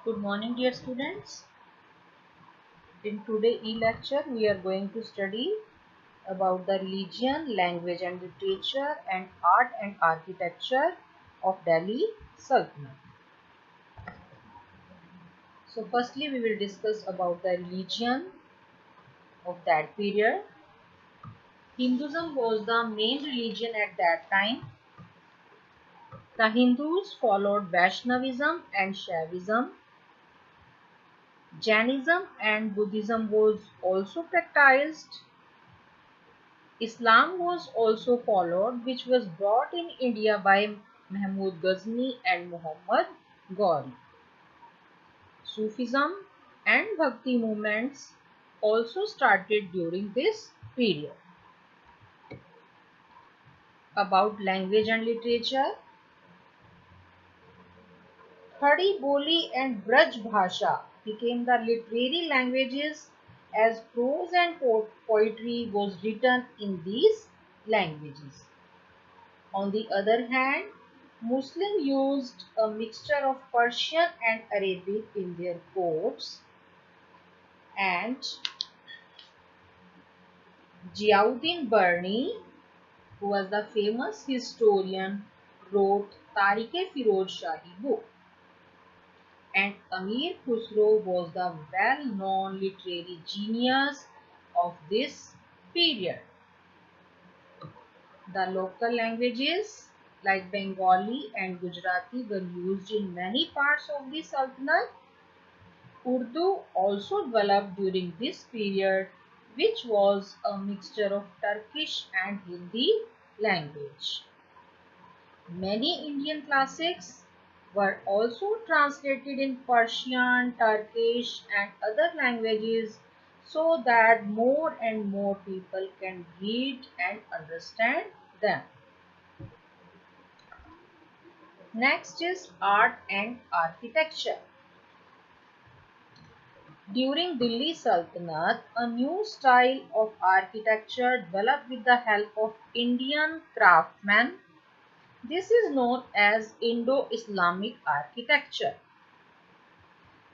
Good morning, dear students. In today's e-lecture, we are going to study about the religion, language and literature and art and architecture of Delhi Sultanate. So firstly, we will discuss about the religion of that period. Hinduism was the main religion at that time. The Hindus followed Vaishnavism and Shaivism. Jainism and Buddhism was also practiced. Islam was also followed, which was brought in India by Mahmud Ghazni and Muhammad Ghori. Sufism and Bhakti movements also started during this period. About language and literature, Khadi Boli and Braj Bhasha became the literary languages as prose and poetry was written in these languages. On the other hand, Muslims used a mixture of Persian and Arabic in their courts, and Ziauddin Burni, who was the famous historian, wrote Tariq-e-Firoz Shahi book, and Amir Khusro was the well-known literary genius of this period. The local languages like Bengali and Gujarati were used in many parts of the Sultanate. Urdu also developed during this period, which was a mixture of Turkish and Hindi language. Many Indian classics were also translated in Persian, Turkish and other languages so that more and more people can read and understand them. Next is art and architecture. During Delhi Sultanate, a new style of architecture developed with the help of Indian craftsmen. This is known as Indo-Islamic architecture.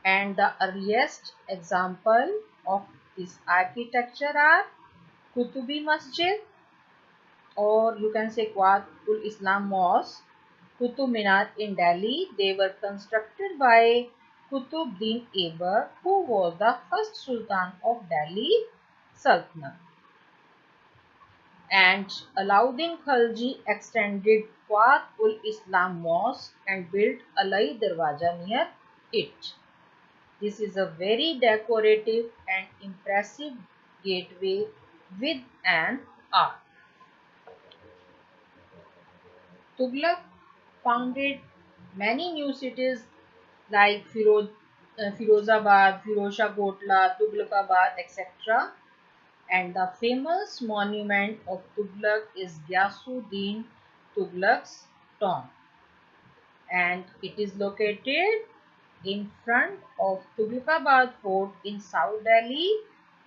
And the earliest example of this architecture are Qutubi Masjid, or you can say Quwat-ul Islam Mosque, Qutub Minar in Delhi. They were constructed by Qutubuddin Aibar, who was the first Sultan of Delhi Sultanate. And Alauddin Khalji extended Quwat-ul Islam Mosque and built Alai Darwaja near it. This is a very decorative and impressive gateway with an arch. Tughlaq founded many new cities like Firozabad, Firozshah Kotla, Tughlaqabad, etc. And the famous monument of Tughlaq is Ghiyasuddin Tughlaq's tomb, and it is located in front of Tughlaqabad Fort in South Delhi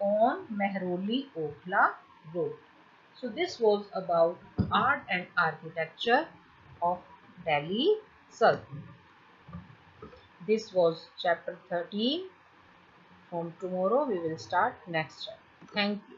on Mehroli Okhla Road. So this was about art and architecture of Delhi Sultanate. This was chapter 13. From tomorrow we will start next chapter. Thank you.